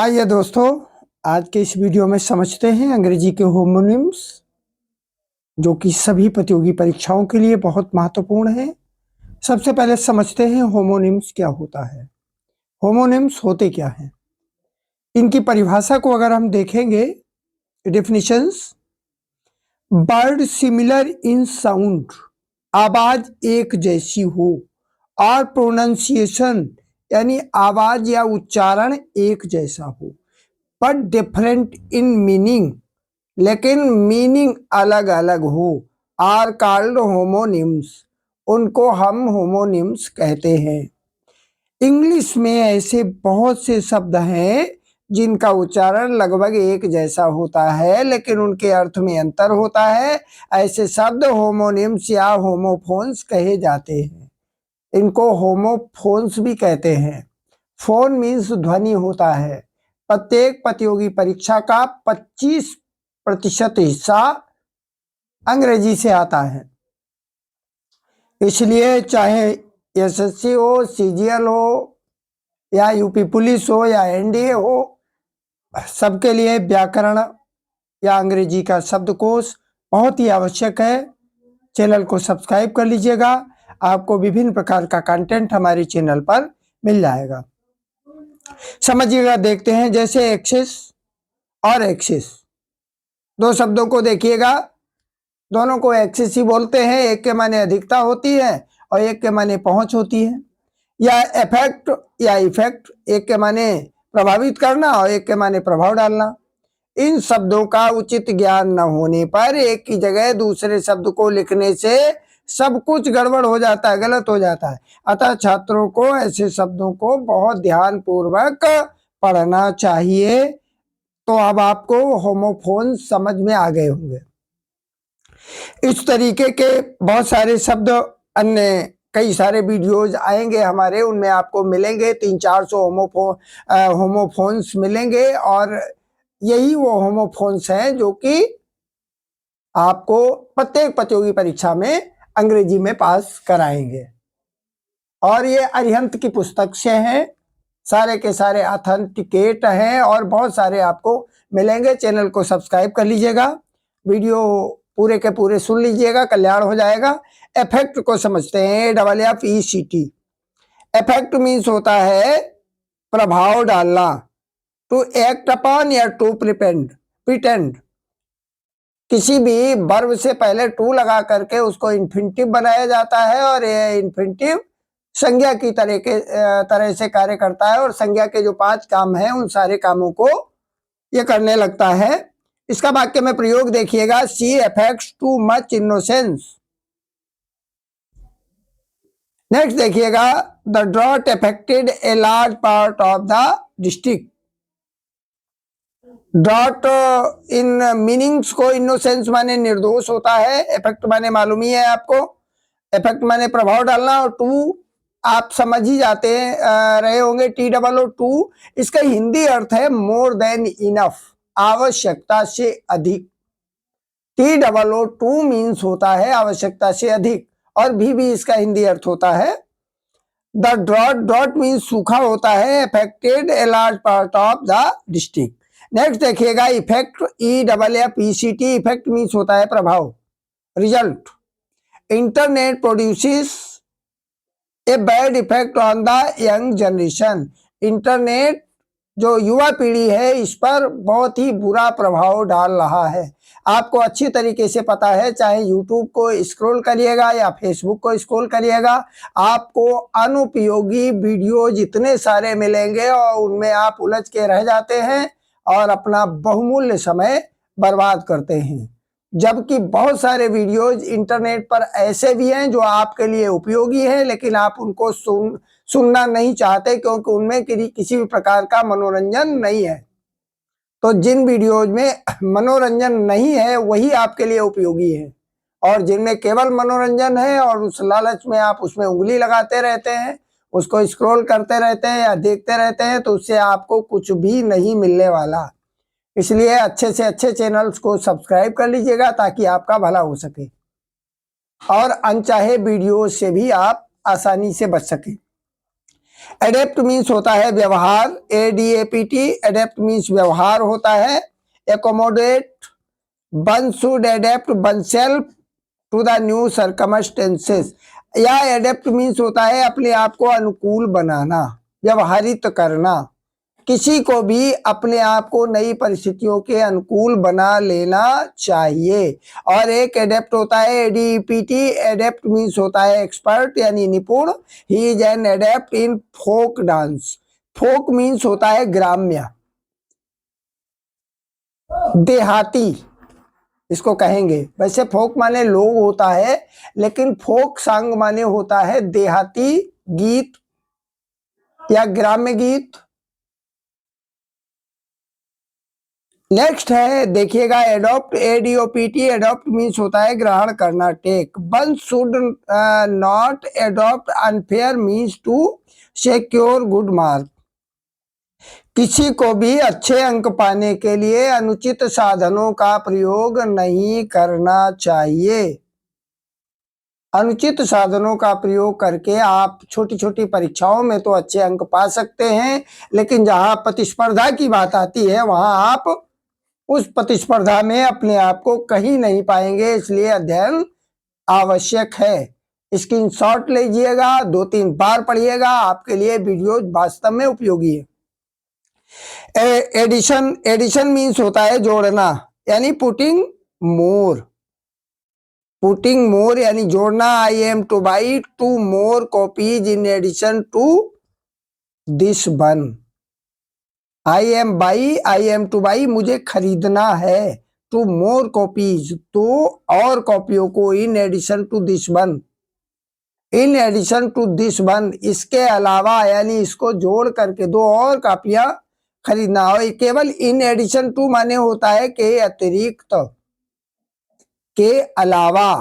आइए दोस्तों, आज के इस वीडियो में समझते हैं अंग्रेजी के होमोनिम्स, जो कि सभी प्रतियोगी परीक्षाओं के लिए बहुत महत्वपूर्ण है। सबसे पहले समझते हैं होमोनिम्स क्या होता है। होमोनिम्स होते क्या हैं? इनकी परिभाषा को अगर हम देखेंगे, definitions: word similar in sound, आवाज एक जैसी हो, और प्रोनाउंसिएशन यानी आवाज या उच्चारण एक जैसा हो, बट डिफरेंट इन मीनिंग, लेकिन मीनिंग अलग अलग हो, आर कॉल्ड होमोनिम्स, उनको हम होमोनिम्स कहते हैं। इंग्लिश में ऐसे बहुत से शब्द हैं जिनका उच्चारण लगभग एक जैसा होता है, लेकिन उनके अर्थ में अंतर होता है। ऐसे शब्द होमोनिम्स या होमोफोन्स कहे जाते हैं। इनको होमोफोन्स भी कहते हैं। फोन मीन्स ध्वनि होता है। प्रत्येक प्रतियोगी परीक्षा का 25% हिस्सा अंग्रेजी से आता है। इसलिए चाहे एसएससी हो, सीजीएल हो, या यूपी पुलिस हो, या एनडीए हो, सबके लिए व्याकरण या अंग्रेजी का शब्दकोश बहुत ही आवश्यक है। चैनल को सब्सक्राइब कर लीजिएगा, आपको विभिन्न प्रकार का कंटेंट हमारे चैनल पर मिल जाएगा। समझिएगा, देखते हैं। जैसे एक्सेस और एक्सेस, दो शब्दों को देखिएगा, दोनों को एक्सेस ही बोलते हैं। एक के माने अधिकता होती है और एक के माने पहुंच होती है। या इफेक्ट या इफेक्ट, एक के माने प्रभावित करना और एक के माने प्रभाव डालना। इन शब्दों का उचित ज्ञान न होने पर एक की जगह दूसरे शब्द को लिखने से सब कुछ गड़बड़ हो जाता है, गलत हो जाता है। अतः छात्रों को ऐसे शब्दों को बहुत ध्यान पूर्वक पढ़ना चाहिए। तो अब आपको होमोफोन समझ में आ गए होंगे। इस तरीके के बहुत सारे शब्द, अन्य कई सारे वीडियोज आएंगे हमारे, उनमें आपको मिलेंगे 300-400 होमोफोन्स मिलेंगे। और यही वो होमोफोन्स हैं जो कि आपको प्रत्येक प्रतियोगी परीक्षा में अंग्रेजी में पास कराएंगे। और ये अरिहंत की पुस्तक से हैं, सारे के सारे ऑथेंटिकेट हैं और बहुत सारे आपको मिलेंगे। चैनल को सब्सक्राइब कर लीजिएगा, वीडियो पूरे के पूरे सुन लीजिएगा, कल्याण हो जाएगा। इफेक्ट को समझते हैं, EFECT। इफेक्ट मीन्स होता है प्रभाव डालना, टू एक्ट अपॉन या टू प्रिटेंड। किसी भी वर्ब से पहले टू लगा करके उसको इन्फिनिटिव बनाया जाता है, और ये इन्फिनिटिव संज्ञा की तरह से कार्य करता है, और संज्ञा के जो 5 काम हैं उन सारे कामों को ये करने लगता है। इसका वाक्य में प्रयोग देखिएगा: she affects too much innocence. Next देखिएगा: the drought affected a large part of the district. Drought in meanings को, इनोसेंस माने निर्दोष होता है, इफेक्ट माने मालूम ही है आपको, इफेक्ट माने प्रभाव डालना, और टू आप समझ ही जाते रहे होंगे, TOO। इसका हिंदी अर्थ है मोर देन इनफ, आवश्यकता से अधिक। TOO मीन्स होता है आवश्यकता से अधिक, और भी इसका हिंदी अर्थ होता है। द ड्रॉट मीन्स सूखा होता है, affected a large part of the district. Next देखिएगा इफेक्ट, EFFECT। इफेक्ट मीन्स होता है प्रभाव, result. Internet produces a bad effect on the young generation. Internet जो युवा पीढ़ी है इस पर बहुत ही बुरा प्रभाव डाल रहा है। आपको अच्छी तरीके से पता है, चाहे यूट्यूब को स्क्रॉल करिएगा या फेसबुक को स्क्रॉल करिएगा, आपको अनुपयोगी वीडियो जितने सारे मिलेंगे और उनमें आप उलझ के रह जाते हैं और अपना बहुमूल्य समय बर्बाद करते हैं। जबकि बहुत सारे वीडियोज इंटरनेट पर ऐसे भी हैं जो आपके लिए उपयोगी हैं, लेकिन आप उनको सुनना नहीं चाहते क्योंकि उनमें किसी भी प्रकार का मनोरंजन नहीं है। तो जिन वीडियोज में मनोरंजन नहीं है वही आपके लिए उपयोगी है, और जिनमें केवल मनोरंजन है और उस लालच में आप उसमें उंगली लगाते रहते हैं, उसको स्क्रॉल करते रहते हैं या देखते रहते हैं, तो उससे आपको कुछ भी नहीं मिलने वाला। इसलिए अच्छे से अच्छे चैनल्स को सब्सक्राइब कर लीजिएगा ताकि आपका भला हो सके और अनचाहे वीडियो से भी आप आसानी से बच सकें। एडेप्ट मीन्स होता है व्यवहार, ADAPT, एडेप्ट मीन्स व्यवहार होता है। Accommodate, one should adapt oneself to the new circumstances. या एडेप्ट मीन्स होता है अपने आप को अनुकूल बनाना, व्यवहारित करना। किसी को भी अपने आप को नई परिस्थितियों के अनुकूल बना लेना चाहिए। और एक एडेप्ट होता है ADEPT, एडेप्ट मीन्स होता है एक्सपर्ट यानी निपुण। He is an adept in folk dance. Folk means होता है ग्राम्य, देहाती इसको कहेंगे। वैसे फोक माने लोग होता है, लेकिन फोक सॉन्ग माने होता है देहाती गीत या ग्राम्य गीत। नेक्स्ट है देखिएगा एडॉप्ट, ADOPT, एडॉप्ट मीन्स होता है ग्रहण करना, take. One should not adopt unfair means to secure good mark. किसी को भी अच्छे अंक पाने के लिए अनुचित साधनों का प्रयोग नहीं करना चाहिए। अनुचित साधनों का प्रयोग करके आप छोटी छोटी परीक्षाओं में तो अच्छे अंक पा सकते हैं, लेकिन जहां प्रतिस्पर्धा की बात आती है वहां आप उस प्रतिस्पर्धा में अपने आप को कहीं नहीं पाएंगे। इसलिए अध्ययन आवश्यक है। स्क्रीनशॉट लीजिएगा, 2-3 बार पढ़िएगा, आपके लिए वीडियो वास्तव में उपयोगी है। एडिशन, एडिशन मीन्स होता है जोड़ना, यानी पुटिंग मोर। पुटिंग मोर यानी जोड़ना। I am two by 2 more copies in addition to this one। I am two by मुझे खरीदना है, टू मोर कॉपीज तो और कॉपियों को, in addition to this one, in addition to this one इसके अलावा, यानी इसको जोड़ करके 2 और कॉपियां खरीदना। और केवल इन एडिशन टू माने होता है के अतिरिक्त, के अलावा।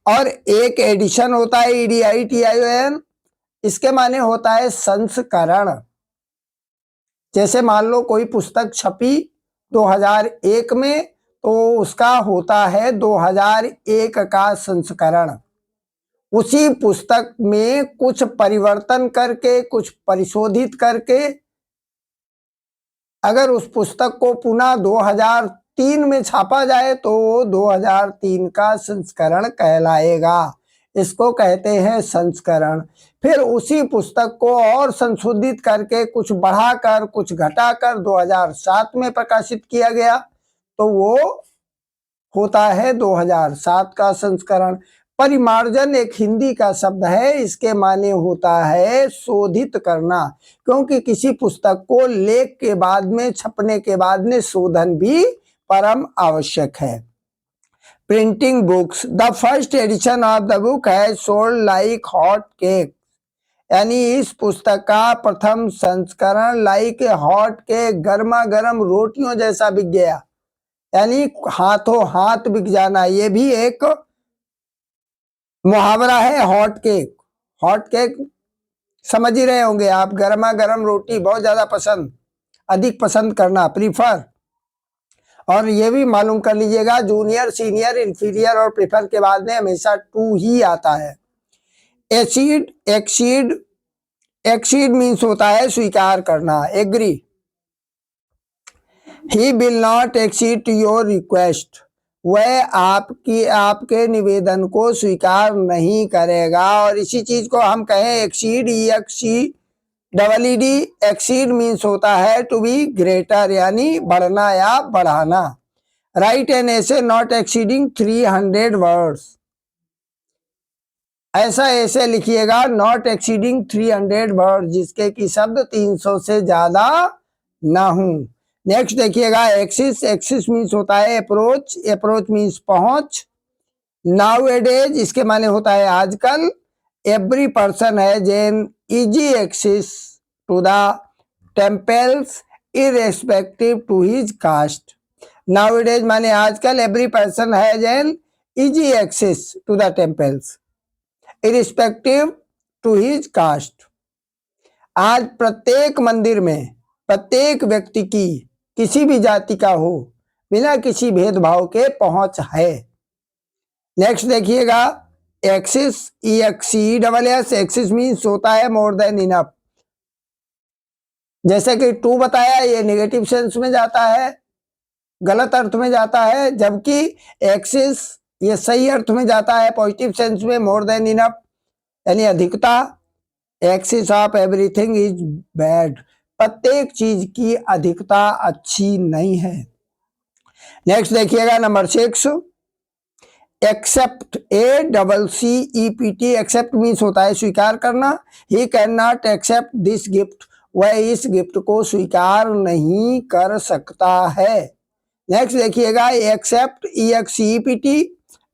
और एक एडिशन होता है EDITION, इसके माने होता है संस्करण। जैसे मान लो कोई पुस्तक छपी 2001 में, तो उसका होता है 2001 का संस्करण। उसी पुस्तक में कुछ परिवर्तन करके, कुछ परिशोधित करके अगर उस पुस्तक को पुनः 2003 में छापा जाए तो वो 2003 का संस्करण कहलाएगा। इसको कहते हैं संस्करण। फिर उसी पुस्तक को और संशोधित करके, कुछ बढ़ाकर कुछ घटाकर 2007 में प्रकाशित किया गया तो वो होता है 2007 का संस्करण। परिमार्जन एक हिंदी का शब्द है, इसके माने होता है शोधित करना, क्योंकि किसी पुस्तक को लेख के बाद में, छपने के बाद में शोधन भी परम आवश्यक है। Printing books, the first edition of the book has sold like hot cake, यानी इस पुस्तक का प्रथम संस्करण लाइक हॉट केक, गर्मा गर्म रोटियों जैसा बिक गया, यानी हाथों हाथ बिक जाना। ये भी एक मुहावरा है, हॉट केक। हॉट केक समझ ही रहे होंगे आप, गर्मा गर्म रोटी बहुत ज्यादा पसंद, अधिक पसंद करना, प्रीफर। और ये भी मालूम कर लीजिएगा, जूनियर, सीनियर, इंफीरियर और प्रीफर के बाद में हमेशा टू ही आता है। एसीड, एक्सीड, एक्सीड मीन्स होता है स्वीकार करना, agree. He will not accede to your request, वह आपके निवेदन को स्वीकार नहीं करेगा। और इसी चीज को हम कहें एक्सीड, EXCEED, एक्सीड मीन्स होता है टू बी ग्रेटर, यानी बढ़ना या बढ़ाना। Right an essay not exceeding 300 words, ऐसा ऐसे लिखिएगा नॉट एक्सीडिंग 300 वर्ड, जिसके की शब्द 300 से ज्यादा ना हो। नेक्स्ट देखिएगा एक्सिस, एक्सिस मीन्स होता है अप्रोच, अप्रोच मीन्स पहुंच। नाउ एडेज, इसके माने होता है आजकल। Every person has an easy access to the temples irrespective to his caste. Nowadays माने आजकल, every person has an easy access to the temples irrespective to his caste. आज प्रत्येक मंदिर में प्रत्येक व्यक्ति की, किसी भी जाति का हो, बिना किसी भेदभाव के पहुंच है। नेक्स्ट देखिएगा एक्सिस, EXCESS, एक्सिस मीन्स होता है मोर देन इनफ, जैसे कि टू बताया, ये नेगेटिव सेंस में जाता है, गलत अर्थ में जाता है, जबकि एक्सिस ये सही अर्थ में जाता है, पॉजिटिव सेंस में, मोर देन इनफ यानी अधिकता। Excess of everything is bad, प्रत्येक चीज की अधिकता अच्छी नहीं है। नेक्स्ट देखिएगा number 6, accept, ACCEPT, accept means होता है स्वीकार करना। He cannot accept this gift, वह इस गिफ्ट को स्वीकार नहीं कर सकता है। नेक्स्ट देखिएगा एक्सेप्ट, EXEPT,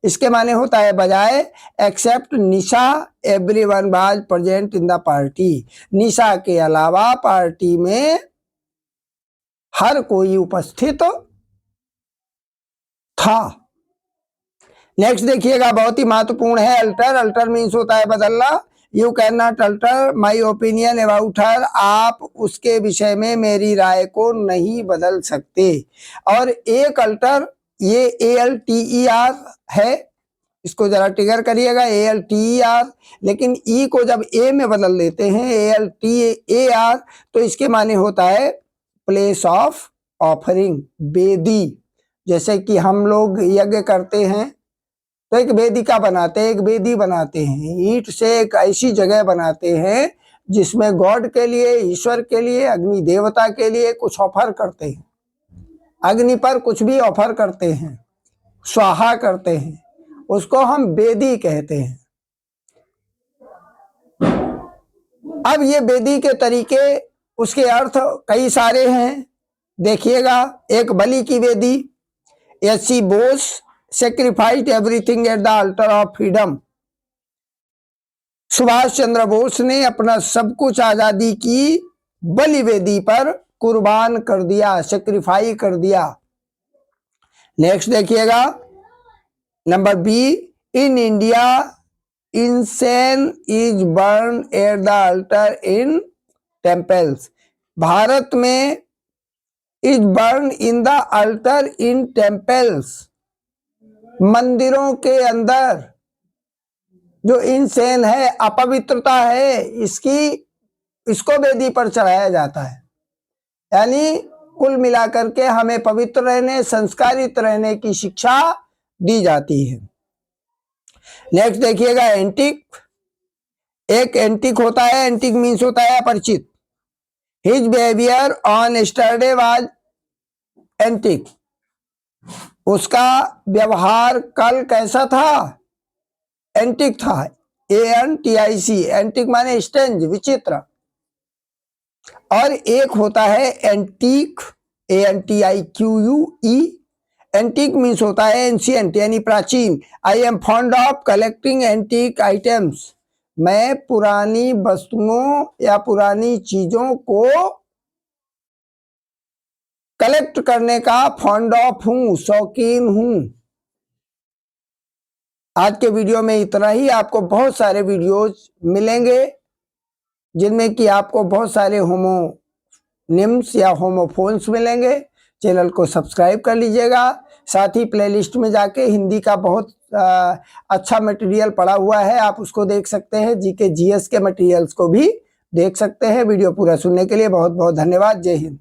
इसके माने होता है बजाय। Except Nisha, everyone was present in the party, Nisha के अलावा पार्टी में हर कोई उपस्थित था। नेक्स्ट देखिएगा बहुत ही महत्वपूर्ण है अल्टर, अल्टर मीन्स होता है बदलना। You can not alter my opinion about her, आप उसके विषय में मेरी राय को नहीं बदल सकते। और एक अल्टर ये ALTER है, इसको जरा ट्रिगर करिएगा, ALTER, लेकिन ई को जब ए में बदल देते हैं ALTAR, तो इसके माने होता है प्लेस ऑफ ऑफरिंग, वेदी। जैसे कि हम लोग यज्ञ करते हैं तो एक वेदिका बनाते हैं, एक वेदी बनाते हैं, ईंट से एक ऐसी जगह बनाते हैं जिसमें गॉड के लिए, ईश्वर के लिए, अग्नि देवता के लिए कुछ ऑफर करते हैं, अग्नि पर कुछ भी ऑफर करते हैं, स्वाहा करते हैं, उसको हम वेदी कहते हैं। अब ये वेदी के तरीके, उसके अर्थ कई सारे हैं, देखिएगा। एक बलि की वेदी, SC Bose sacrificed everything at the altar of freedom, Subhash Chandra Bose ने अपना सब कुछ आजादी की बलि वेदी पर कुर्बान कर दिया, सेक्रीफाई कर दिया। नेक्स्ट देखिएगा number B, in India incense is burn at the altar in temples, Bharat में is burn in the altar in temples, मंदिरों के अंदर जो इंसेन है, अपवित्रता है, इसको वेदी पर चढ़ाया जाता है। यानी कुल मिलाकर के हमें पवित्र रहने, संस्कारित रहने की शिक्षा दी जाती है। नेक्स्ट देखिएगा एंटिक, एक एंटिक होता है, एंटिक मीन्स होता है अपरिचित। His behaviour on yesterday was antique, उसका व्यवहार कल कैसा था, एंटिक था, ANTIC, एंटिक माने स्ट्रेंज, विचित्र। और एक होता है एंटीक, ANTIQUE, एंटीक मीन्स होता है एंशियंट यानी प्राचीन। I am fond of collecting antique items, मैं पुरानी वस्तुओं या पुरानी चीजों को कलेक्ट करने का फॉन्ड ऑफ हूं, शौकीन हूं। आज के वीडियो में इतना ही। आपको बहुत सारे वीडियोज मिलेंगे जिनमें कि आपको बहुत सारे होमोनिम्स या होमोफोन्स मिलेंगे। चैनल को सब्सक्राइब कर लीजिएगा। साथ ही प्लेलिस्ट में जाके हिंदी का बहुत अच्छा मटेरियल पड़ा हुआ है, आप उसको देख सकते हैं। GK GS के मटेरियल्स को भी देख सकते हैं। वीडियो पूरा सुनने के लिए बहुत बहुत धन्यवाद। जय हिंद।